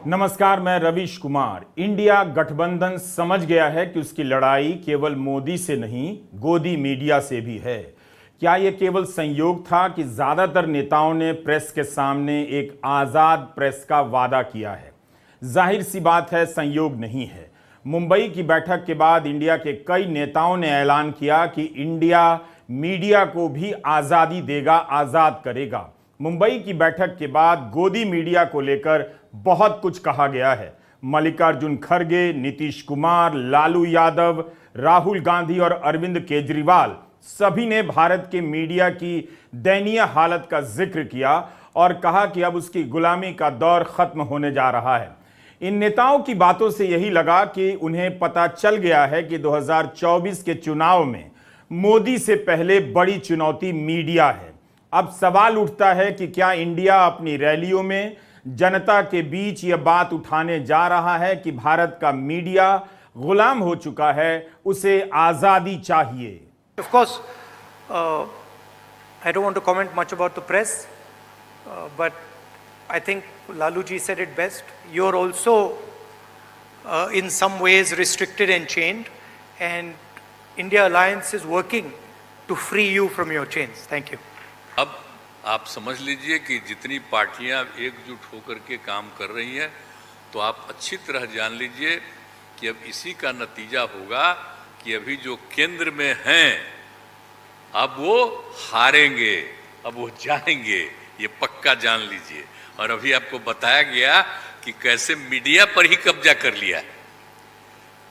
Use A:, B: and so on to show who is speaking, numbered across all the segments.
A: नमस्कार, मैं रवीश कुमार। इंडिया गठबंधन समझ गया है कि उसकी लड़ाई केवल मोदी से नहीं, गोदी मीडिया से भी है। क्या यह केवल संयोग था कि ज्यादातर नेताओं ने प्रेस के सामने एक आजाद प्रेस का वादा किया है? जाहिर सी बात है, संयोग नहीं है। मुंबई की बैठक के बाद इंडिया के कई नेताओं ने ऐलान किया कि इंडिया मीडिया को भी आजादी देगा, आजाद करेगा। मुंबई की बैठक के बाद गोदी मीडिया को लेकर बहुत कुछ कहा गया है। मल्लिकार्जुन खड़गे, नीतीश कुमार, लालू यादव, राहुल गांधी और अरविंद केजरीवाल सभी ने भारत के मीडिया की दयनीय हालत का जिक्र किया और कहा कि अब उसकी गुलामी का दौर खत्म होने जा रहा है। इन नेताओं की बातों से यही लगा कि उन्हें पता चल गया है कि 2024 के चुनाव में मोदी से पहले बड़ी चुनौती मीडिया है। अब सवाल उठता है कि क्या इंडिया अपनी रैलियों में जनता के बीच यह बात उठाने जा रहा है कि भारत का मीडिया गुलाम हो चुका है, उसे आजादी चाहिए।
B: Of course, I don't want to comment much about the press, but I think Lalu ji said it best. You're also in some ways restricted and chained, and India Alliance is working to free you from your chains. Thank you.
C: अब आप समझ लीजिए कि जितनी पार्टियां एकजुट होकर के काम कर रही हैं, तो आप अच्छी तरह जान लीजिए कि अब इसी का नतीजा होगा कि अभी जो केंद्र में हैं, अब वो हारेंगे, अब वो जाएंगे, ये पक्का जान लीजिए। और अभी आपको बताया गया कि कैसे मीडिया पर ही कब्जा कर लिया।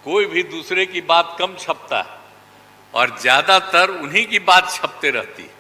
C: कोई भी दूसरे की बात कम छपता है और ज्यादातर उन्हीं की बात छपते रहती।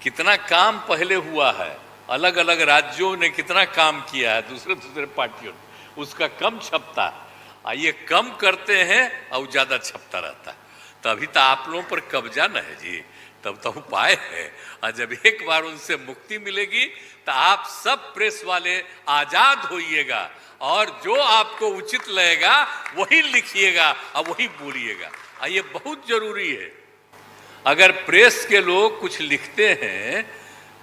C: कितना काम पहले हुआ है, अलग अलग राज्यों ने कितना काम किया है, दूसरे पार्टियों ने, उसका कम छपता है। ये कम करते हैं और ज्यादा छपता रहता है। तभी तो आप लोगों पर कब्जा न है जी, तब तो उपाय है। और जब एक बार उनसे मुक्ति मिलेगी तो आप सब प्रेस वाले आजाद होइएगा और जो आपको उचित लगेगा वही लिखिएगा और वही बोलिएगा। ये बहुत जरूरी है। अगर प्रेस के लोग कुछ लिखते हैं,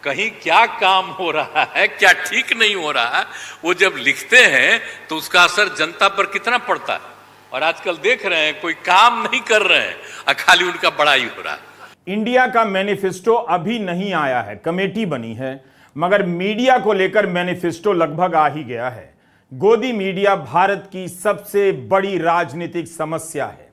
C: कहीं क्या काम हो रहा है, क्या ठीक नहीं हो रहा है, वो जब लिखते हैं तो उसका असर जनता पर कितना पड़ता है। और आजकल देख रहे हैं कोई काम नहीं कर रहे हैं और खाली उनका बड़ाई हो रहा है।
A: इंडिया का मैनिफेस्टो अभी नहीं आया है, कमेटी बनी है, मगर मीडिया को लेकर मैनिफेस्टो लगभग आ ही गया है। गोदी मीडिया भारत की सबसे बड़ी राजनीतिक समस्या है।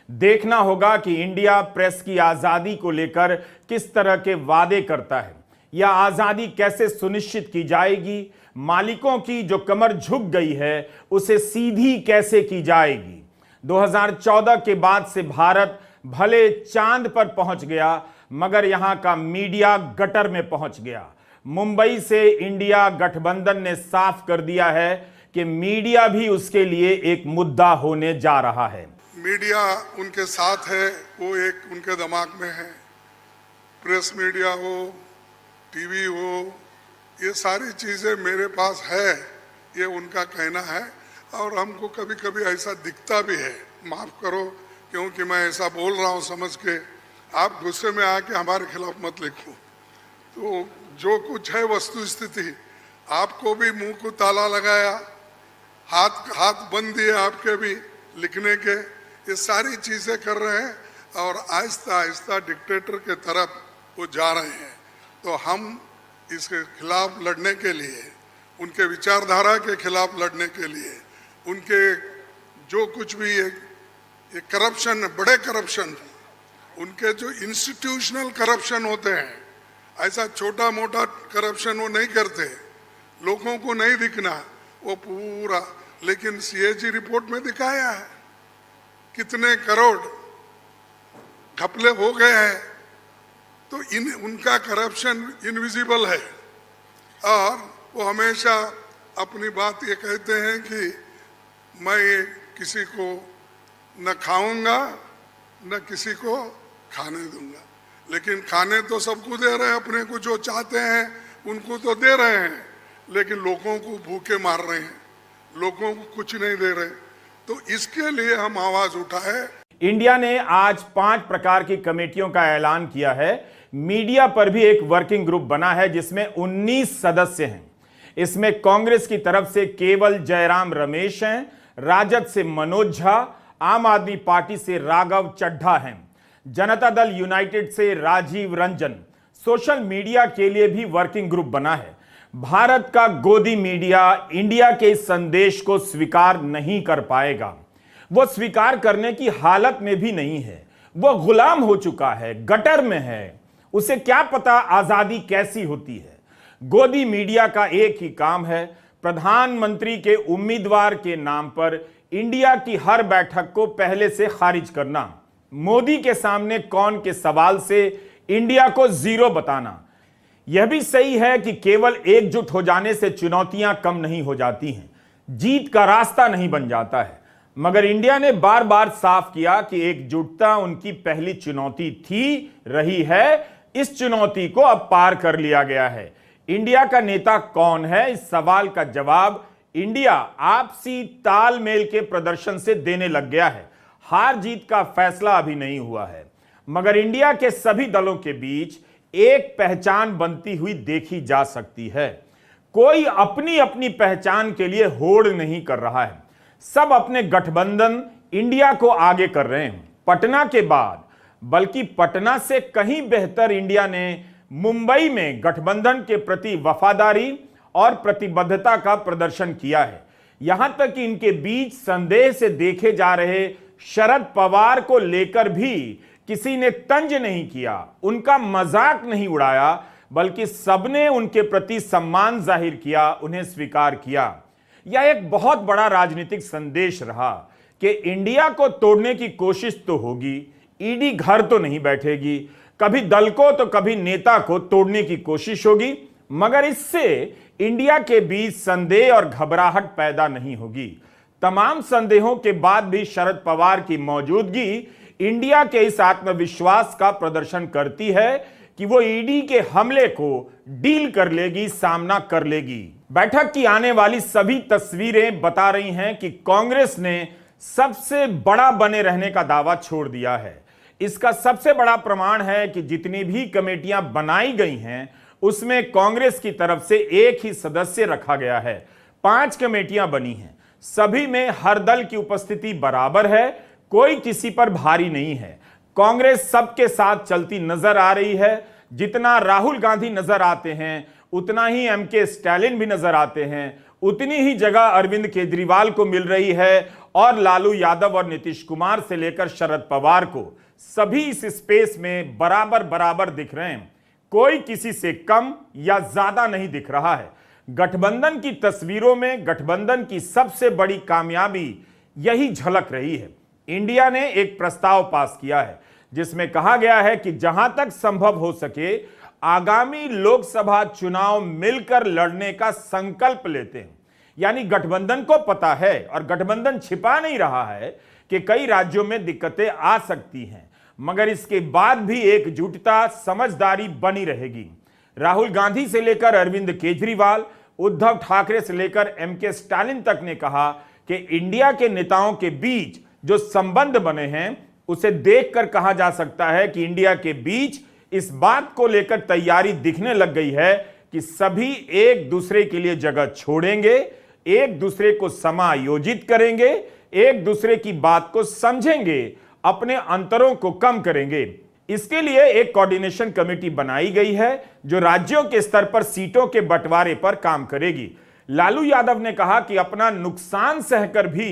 A: देखना होगा कि इंडिया प्रेस की आजादी को लेकर किस तरह के वादे करता है। यह आजादी कैसे सुनिश्चित की जाएगी? मालिकों की जो कमर झुक गई है उसे सीधी कैसे की जाएगी? 2014 के बाद से भारत भले चांद पर पहुंच गया, मगर यहां का मीडिया गटर में पहुंच गया। मुंबई से इंडिया गठबंधन ने साफ कर दिया है कि मीडिया भी उसके लिए एक मुद्दा होने जा रहा है।
D: मीडिया उनके साथ है, वो एक उनके दिमाग में है। प्रेस मीडिया हो, टीवी हो, ये सारी चीज़ें मेरे पास है, ये उनका कहना है। और हमको कभी कभी ऐसा दिखता भी है, माफ़ करो क्योंकि मैं ऐसा बोल रहा हूँ समझ के, आप गुस्से में आके हमारे खिलाफ मत लिखो। तो जो कुछ है वस्तु स्थिति, आपको भी मुंह को ताला लगाया, हाथ बंद दिए आपके भी लिखने के, ये सारी चीज़ें कर रहे हैं और आहिस्ता आहिस्ता डिक्टेटर के तरफ वो जा रहे हैं। तो हम इसके खिलाफ लड़ने के लिए, उनके विचारधारा के खिलाफ लड़ने के लिए, उनके जो कुछ भी ये करप्शन, बड़े करप्शन, उनके जो इंस्टीट्यूशनल करप्शन होते हैं, ऐसा छोटा मोटा करप्शन वो नहीं करते, लोगों को नहीं दिखना वो पूरा। लेकिन सीएजी रिपोर्ट में दिखाया है कितने करोड़ घपले हो गए हैं। तो उनका करप्शन इनविजिबल है और वो हमेशा अपनी बात ये कहते हैं कि मैं किसी को न खाऊंगा न किसी को खाने दूंगा। लेकिन खाने तो सबको दे रहे हैं, अपने को जो चाहते हैं उनको तो दे रहे हैं, लेकिन लोगों को भूखे मार रहे हैं, लोगों को कुछ नहीं दे रहे। तो इसके लिए हम आवाज उठाए।
A: इंडिया ने आज 5 प्रकार की कमेटियों का ऐलान किया है। मीडिया पर भी एक वर्किंग ग्रुप बना है जिसमें 19 सदस्य हैं। इसमें कांग्रेस की तरफ से केवल जयराम रमेश हैं, राजद से मनोज झा, आम आदमी पार्टी से राघव चड्ढा हैं, जनता दल यूनाइटेड से राजीव रंजन। सोशल मीडिया के लिए भी वर्किंग ग्रुप बना है। भारत का गोदी मीडिया इंडिया के इस संदेश को स्वीकार नहीं कर पाएगा। वो स्वीकार करने की हालत में भी नहीं है। वो गुलाम हो चुका है, गटर में है। उसे क्या पता आजादी कैसी होती है। गोदी मीडिया का एक ही काम है, प्रधानमंत्री के उम्मीदवार के नाम पर इंडिया की हर बैठक को पहले से खारिज करना, मोदी के सामने कौन के सवाल से इंडिया को जीरो बताना। यह भी सही है कि केवल एकजुट हो जाने से चुनौतियां कम नहीं हो जाती हैं, जीत का रास्ता नहीं बन जाता है। मगर इंडिया ने बार बार साफ किया कि एकजुटता उनकी पहली चुनौती थी, रही है। इस चुनौती को अब पार कर लिया गया है। इंडिया का नेता कौन है, इस सवाल का जवाब इंडिया आपसी तालमेल के प्रदर्शन से देने लग गया है। हार जीत का फैसला अभी नहीं हुआ है, मगर इंडिया के सभी दलों के बीच एक पहचान बनती हुई देखी जा सकती है। कोई अपनी अपनी पहचान के लिए होड़ नहीं कर रहा है। सब अपने गठबंधन इंडिया को आगे कर रहे हैं। पटना के बाद, बल्कि पटना से कहीं बेहतर इंडिया ने मुंबई में गठबंधन के प्रति वफादारी और प्रतिबद्धता का प्रदर्शन किया है। यहां तक कि इनके बीच संदेह से देखे जा रहे शरद पवार को लेकर भी किसी ने तंज नहीं किया, उनका मजाक नहीं उड़ाया, बल्कि सबने उनके प्रति सम्मान जाहिर किया, उन्हें स्वीकार किया। यह एक बहुत बड़ा राजनीतिक संदेश रहा कि इंडिया को तोड़ने की कोशिश तो होगी, ईडी घर तो नहीं बैठेगी, कभी दल को तो कभी नेता को तोड़ने की कोशिश होगी, मगर इससे इंडिया के बीच संदेह और घबराहट पैदा नहीं होगी। तमाम संदेहों के बाद भी शरद पवार की मौजूदगी इंडिया के इस आत्मविश्वास का प्रदर्शन करती है कि वो ईडी के हमले को डील कर लेगी, सामना कर लेगी। बैठक की आने वाली सभी तस्वीरें बता रही हैं कि कांग्रेस ने सबसे बड़ा बने रहने का दावा छोड़ दिया है। इसका सबसे बड़ा प्रमाण है कि जितनी भी कमेटियां बनाई गई हैं, उसमें कांग्रेस की तरफ से एक ही सदस्य रखा गया है। 5 कमेटियां बनी हैं, सभी में हर दल की उपस्थिति बराबर है, कोई किसी पर भारी नहीं है। कांग्रेस सबके साथ चलती नजर आ रही है। जितना राहुल गांधी नजर आते हैं, उतना ही एमके स्टालिन भी नजर आते हैं, उतनी ही जगह अरविंद केजरीवाल को मिल रही है, और लालू यादव और नीतीश कुमार से लेकर शरद पवार को सभी इस स्पेस में बराबर बराबर दिख रहे हैं। कोई किसी से कम या ज्यादा नहीं दिख रहा है। गठबंधन की तस्वीरों में गठबंधन की सबसे बड़ी कामयाबी यही झलक रही है। इंडिया ने एक प्रस्ताव पास किया है जिसमें कहा गया है कि जहां तक संभव हो सके आगामी लोकसभा चुनाव मिलकर लड़ने का संकल्प लेते हैं। यानी गठबंधन को पता है, और गठबंधन छिपा नहीं रहा है, कि कई राज्यों में दिक्कतें आ सकती हैं, मगर इसके बाद भी एकजुटता, समझदारी बनी रहेगी। राहुल गांधी से लेकर अरविंद केजरीवाल, उद्धव ठाकरे से लेकर एमके स्टालिन तक ने कहा कि इंडिया के नेताओं के बीच जो संबंध बने हैं, उसे देखकर कहा जा सकता है कि इंडिया के बीच इस बात को लेकर तैयारी दिखने लग गई है कि सभी एक दूसरे के लिए जगह छोड़ेंगे, एक दूसरे को समायोजित करेंगे, एक दूसरे की बात को समझेंगे, अपने अंतरों को कम करेंगे। इसके लिए एक कोऑर्डिनेशन कमेटी बनाई गई है जो राज्यों के स्तर पर सीटों के बंटवारे पर काम करेगी। लालू यादव ने कहा कि अपना नुकसान सहकर भी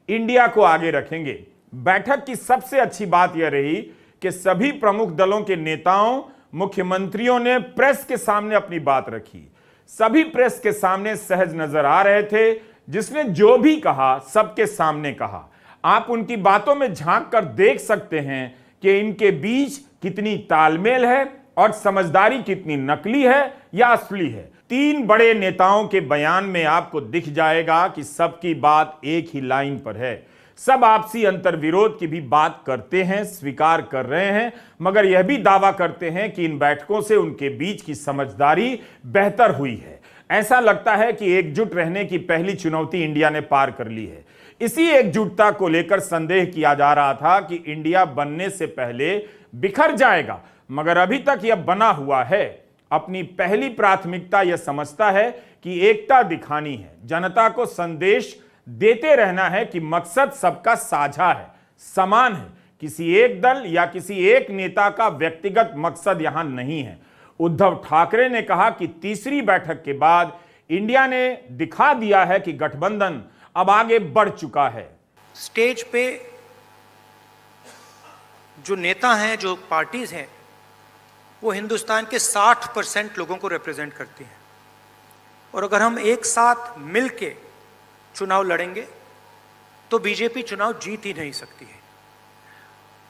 A: इंडिया को आगे रखेंगे। बैठक की सबसे अच्छी बात यह रही कि सभी प्रमुख दलों के नेताओं, मुख्यमंत्रियों ने प्रेस के सामने अपनी बात रखी। सभी प्रेस के सामने सहज नजर आ रहे थे। जिसने जो भी कहा सबके सामने कहा। आप उनकी बातों में झांक कर देख सकते हैं कि इनके बीच कितनी तालमेल है और समझदारी कितनी नकली है या असली है। 3 बड़े नेताओं के बयान में आपको दिख जाएगा कि सबकी बात एक ही लाइन पर है। सब आपसी अंतर्विरोध की भी बात करते हैं, स्वीकार कर रहे हैं, मगर यह भी दावा करते हैं कि इन बैठकों से उनके बीच की समझदारी बेहतर हुई है। ऐसा लगता है कि एकजुट रहने की पहली चुनौती इंडिया ने पार कर ली है। इसी एकजुटता को लेकर संदेह किया जा रहा था कि इंडिया बनने से पहले बिखर जाएगा, मगर अभी तक यह बना हुआ है। अपनी पहली प्राथमिकता यह समझता है कि एकता दिखानी है, जनता को संदेश देते रहना है कि मकसद सबका साझा है, समान है। किसी एक दल या किसी एक नेता का व्यक्तिगत मकसद यहां नहीं है। उद्धव ठाकरे ने कहा कि तीसरी बैठक के बाद इंडिया ने दिखा दिया है कि गठबंधन अब आगे बढ़ चुका है।
B: स्टेज पे जो नेता हैं, जो पार्टीज हैं, वो हिंदुस्तान के 60% लोगों को रिप्रेजेंट करती हैं। और अगर हम एक साथ मिलके चुनाव लड़ेंगे तो बीजेपी चुनाव जीत ही नहीं सकती है।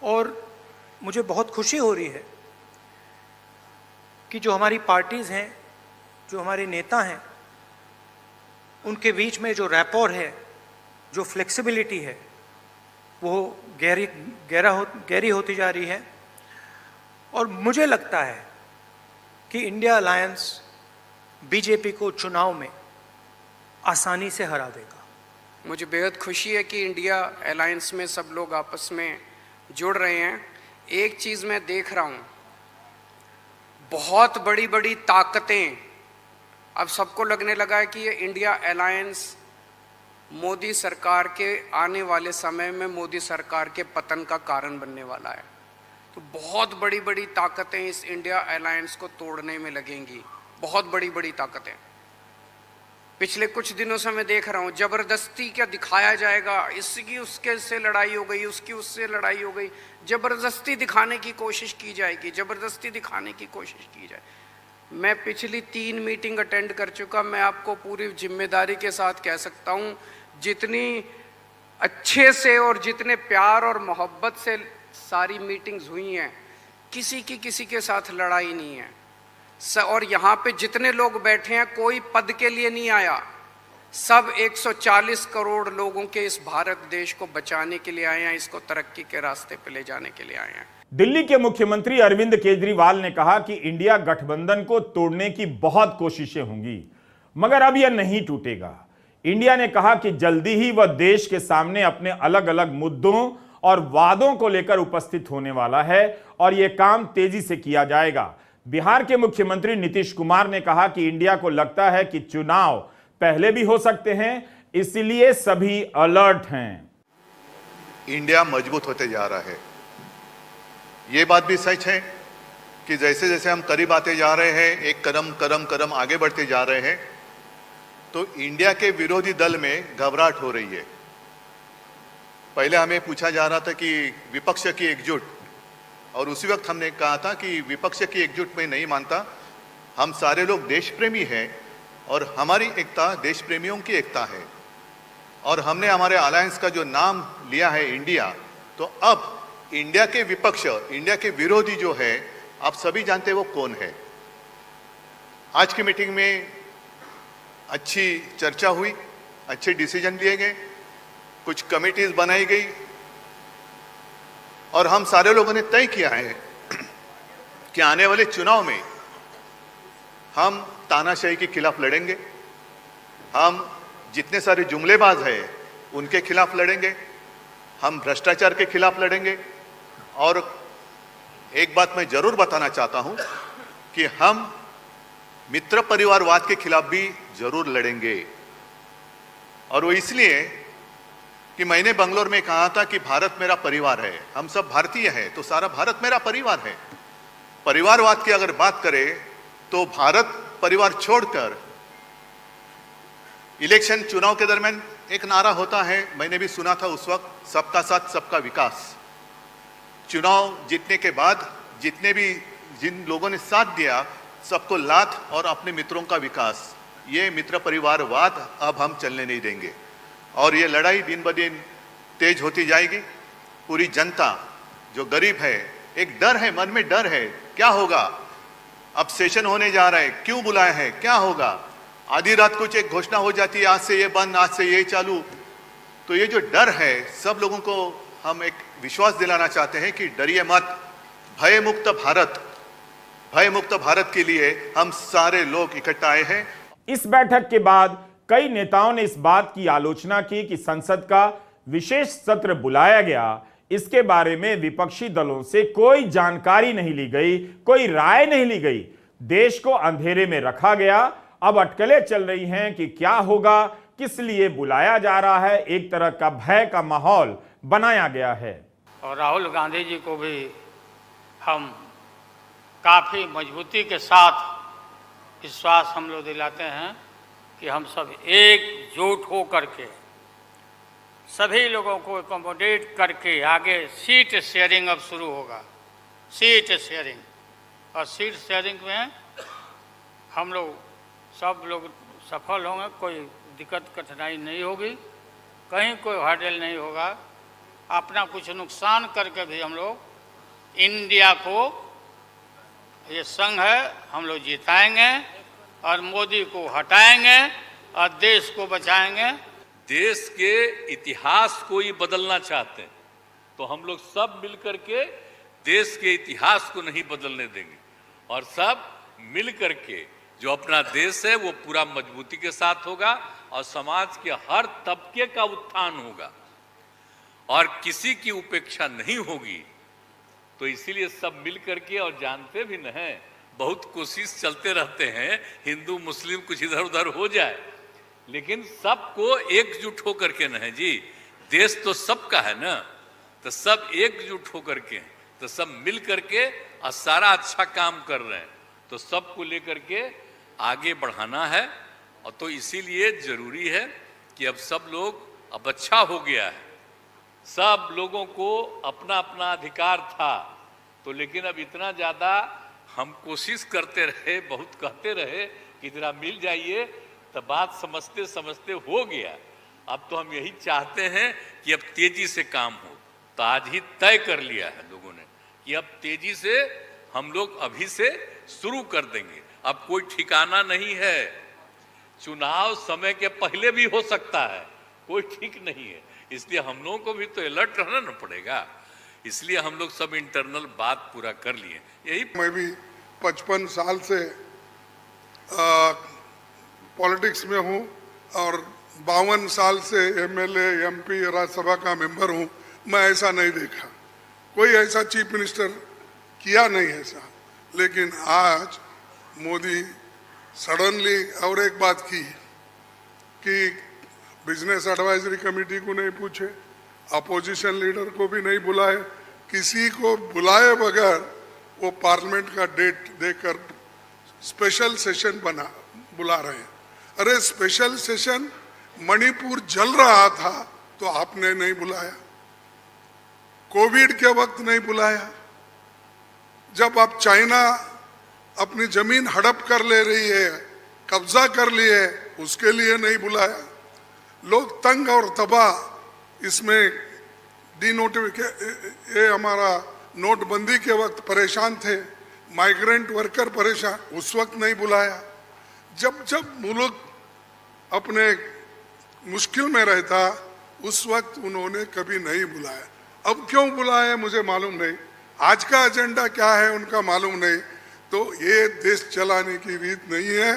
B: और मुझे बहुत खुशी हो रही है कि जो हमारी पार्टीज हैं, जो हमारे नेता हैं, उनके बीच में जो रैपोर है, जो फ्लेक्सिबिलिटी है, वो गहरी होती जा रही है। और मुझे लगता है कि इंडिया अलायंस बीजेपी को चुनाव में आसानी से हरा देगा।
E: मुझे बेहद खुशी है कि इंडिया अलायंस में सब लोग आपस में जुड़ रहे हैं। एक चीज़ मैं देख रहा हूँ, बहुत बड़ी बड़ी ताकतें, अब सबको लगने लगा है कि ये इंडिया अलायंस मोदी सरकार के आने वाले समय में मोदी सरकार के पतन का कारण बनने वाला है। तो बहुत बड़ी बड़ी ताकतें इस इंडिया अलायंस को तोड़ने में लगेंगी, बहुत बड़ी बड़ी ताकतें। पिछले कुछ दिनों से मैं देख रहा हूँ, जबरदस्ती क्या दिखाया जाएगा, इसकी उसके से लड़ाई हो गई, उसकी उससे लड़ाई हो गई, जबरदस्ती दिखाने की कोशिश की जाएगी, जबरदस्ती दिखाने की कोशिश की जाए। मैं पिछली 3 मीटिंग अटेंड कर चुका, मैं आपको पूरी जिम्मेदारी के साथ कह सकता हूँ, जितनी अच्छे से और जितने प्यार और मोहब्बत से सारी मीटिंग्स हुई हैं, किसी के साथ लड़ाई नहीं है। और यहाँ पे जितने लोग बैठे हैं, कोई पद के लिए नहीं आया, सब 140 करोड़ लोगों के इस भारत देश को बचाने के लिए आए हैं, इसको तरक्की के रास्ते पे ले जाने के लिए आए हैं।
A: दिल्ली के मुख्यमंत्री अरविंद केजरीवाल ने कहा कि इंडिया गठबंधन को तोड़ने की बहुत कोशिशें होंगी, मगर अब यह नहीं टूटेगा। इंडिया ने कहा कि जल्दी ही वह देश के सामने अपने अलग अलग मुद्दों और वादों को लेकर उपस्थित होने वाला है और यह काम तेजी से किया जाएगा। बिहार के मुख्यमंत्री नीतीश कुमार ने कहा कि इंडिया को लगता है कि चुनाव पहले भी हो सकते हैं, इसलिए सभी अलर्ट हैं।
F: इंडिया मजबूत होते जा रहा है। ये बात भी सच है कि जैसे जैसे हम करीब आते जा रहे हैं, एक कदम आगे बढ़ते जा रहे हैं, तो इंडिया के विरोधी दल में घबराहट हो रही है। पहले हमें पूछा जा रहा था कि विपक्ष की एकजुट, और उसी वक्त हमने कहा था कि विपक्ष की एकजुट में नहीं मानता, हम सारे लोग देश प्रेमी हैं और हमारी एकता देश प्रेमियों की एकता है। और हमने हमारे अलायंस का जो नाम लिया है इंडिया, तो अब इंडिया के विपक्ष, इंडिया के विरोधी जो है, आप सभी जानते हैं वो कौन है। आज की मीटिंग में अच्छी चर्चा हुई, अच्छे डिसीजन लिए गए, कुछ कमिटीज बनाई गई और हम सारे लोगों ने तय किया है कि आने वाले चुनाव में हम तानाशाही के खिलाफ लड़ेंगे, हम जितने सारे जुमलेबाज हैं उनके खिलाफ लड़ेंगे, हम भ्रष्टाचार के खिलाफ लड़ेंगे। और एक बात मैं जरूर बताना चाहता हूं कि हम मित्र परिवारवाद के खिलाफ भी जरूर लड़ेंगे। और वो इसलिए कि मैंने बंगलोर में कहा था कि भारत मेरा परिवार है, हम सब भारतीय हैं, तो सारा भारत मेरा परिवार है। परिवारवाद की अगर बात करें तो भारत परिवार छोड़कर इलेक्शन चुनाव के दरमियान एक नारा होता है, मैंने भी सुना था उस वक्त, सबका साथ सबका विकास। चुनाव जीतने के बाद जिन लोगों ने साथ दिया, सबको लात और अपने मित्रों का विकास, ये मित्र परिवारवाद अब हम चलने नहीं देंगे। और ये लड़ाई दिन ब दिन तेज होती जाएगी। पूरी जनता जो गरीब है, एक डर है, मन में डर है, क्या होगा, अब सेशन होने जा रहा है, क्यों बुलाया है, क्या होगा, आधी रात कुछ एक घोषणा हो जाती है, आज से ये बंद, आज से ये चालू। तो ये जो डर है, सब लोगों को हम एक विश्वास दिलाना चाहते हैं कि डरिए मत, भय मुक्त भारत के लिए हम सारे लोग इकट्ठा आए हैं।
A: इस बैठक के बाद कई नेताओं ने इस बात की आलोचना की कि संसद का विशेष सत्र बुलाया गया, इसके बारे में विपक्षी दलों से कोई जानकारी नहीं ली गई, कोई राय नहीं ली गई, देश को अंधेरे में रखा गया। अब अटकलें चल रही हैं कि क्या होगा, किस लिए बुलाया जा रहा है। एक तरह का भय का माहौल बनाया गया है।
G: और राहुल गांधी जी को भी हम काफ़ी मजबूती के साथ विश्वास हम लोग दिलाते हैं कि हम सब एकजुट हो करके सभी लोगों को एकोमोडेट करके आगे सीट शेयरिंग अब शुरू होगा। सीट शेयरिंग, और सीट शेयरिंग में हम लोग सब लोग सफल होंगे, कोई दिक्कत कठिनाई नहीं होगी, कहीं कोई हर्डल नहीं होगा। अपना कुछ नुकसान करके भी हम लोग इंडिया को, ये संघ है, हम लोग जिताएंगे और मोदी को हटाएंगे और देश को बचाएंगे।
C: देश के इतिहास को ही बदलना चाहते हैं तो हम लोग सब मिलकर के देश के इतिहास को नहीं बदलने देंगे, और सब मिल करके जो अपना देश है वो पूरा मजबूती के साथ होगा और समाज के हर तबके का उत्थान होगा और किसी की उपेक्षा नहीं होगी। तो इसीलिए सब मिल करके, और जानते भी न हैं, बहुत कोशिश चलते रहते हैं हिंदू मुस्लिम कुछ इधर उधर हो जाए, लेकिन सबको एकजुट होकर के न है जी, देश तो सबका है ना, तो सब एकजुट होकर के, तो सब मिल करके और सारा अच्छा काम कर रहे हैं, तो सबको लेकर के आगे बढ़ाना है। और तो इसीलिए जरूरी है कि अब सब लोग, अब अच्छा हो गया है, सब लोगों को अपना अपना अधिकार था, तो लेकिन अब इतना ज़्यादा हम कोशिश करते रहे, बहुत कहते रहे कि जरा मिल जाइए, तो बात समझते समझते हो गया। अब तो हम यही चाहते हैं कि अब तेजी से काम हो, तो आज ही तय कर लिया है लोगों ने कि अब तेजी से हम लोग अभी से शुरू कर देंगे। अब कोई ठिकाना नहीं है, चुनाव समय के पहले भी हो सकता है, कोई ठीक नहीं है, इसलिए हम लोगों को भी तो अलर्ट रहना न पड़ेगा। इसलिए हम लोग सब इंटरनल बात पूरा कर लिए। यही
D: मैं भी 55 साल से पॉलिटिक्स में हूँ और 52 साल से एमएलए एमपी राज्यसभा का मेंबर हूँ। मैं ऐसा नहीं देखा, कोई ऐसा चीफ मिनिस्टर किया नहीं ऐसा, लेकिन आज मोदी सडनली और एक बात की कि बिजनेस एडवाइजरी कमेटी को नहीं पूछे, अपोजिशन लीडर को भी नहीं बुलाए, किसी को बुलाए बगैर वो पार्लियामेंट का डेट देकर स्पेशल सेशन बुला रहे हैं। अरे स्पेशल सेशन मणिपुर जल रहा था तो आपने नहीं बुलाया, कोविड के वक्त नहीं बुलाया, जब अब चाइना अपनी जमीन हड़प कर ले रही है, कब्जा कर ली है, उसके लिए नहीं बुलाया। लोग तंग और तबाह, इसमें ये हमारा नोटबंदी के वक्त परेशान थे, माइग्रेंट वर्कर परेशान, उस वक्त नहीं बुलाया। जब जब मुल्क अपने मुश्किल में रहता उस वक्त उन्होंने कभी नहीं बुलाया। अब क्यों बुलाया मुझे मालूम नहीं, आज का एजेंडा क्या है उनका मालूम नहीं। तो ये देश चलाने की रीत नहीं है,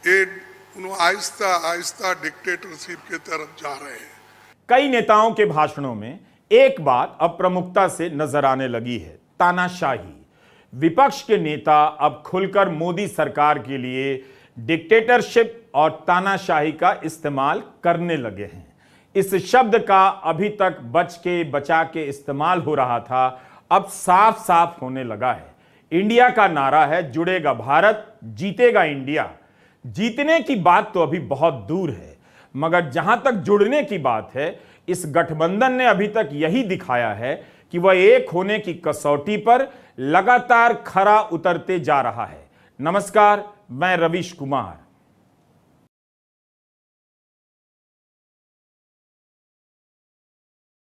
D: ये आहिस्ता आहिस्ता डिक्टेटरशिप की तरफ जा रहे हैं।
A: कई नेताओं के भाषणों में एक बात अब प्रमुखता से नजर आने लगी है, तानाशाही। विपक्ष के नेता अब खुलकर मोदी सरकार के लिए डिक्टेटरशिप और तानाशाही का इस्तेमाल करने लगे हैं। इस शब्द का अभी तक बच के बचा के इस्तेमाल हो रहा था, अब साफ साफ होने लगा है। इंडिया का नारा है, जुड़ेगा भारत, जीतेगा इंडिया। जीतने की बात तो अभी बहुत दूर है, मगर जहां तक जुड़ने की बात है, इस गठबंधन ने अभी तक यही दिखाया है कि वह एक होने की कसौटी पर लगातार खरा उतरते जा रहा है। नमस्कार, मैं रवीश कुमार।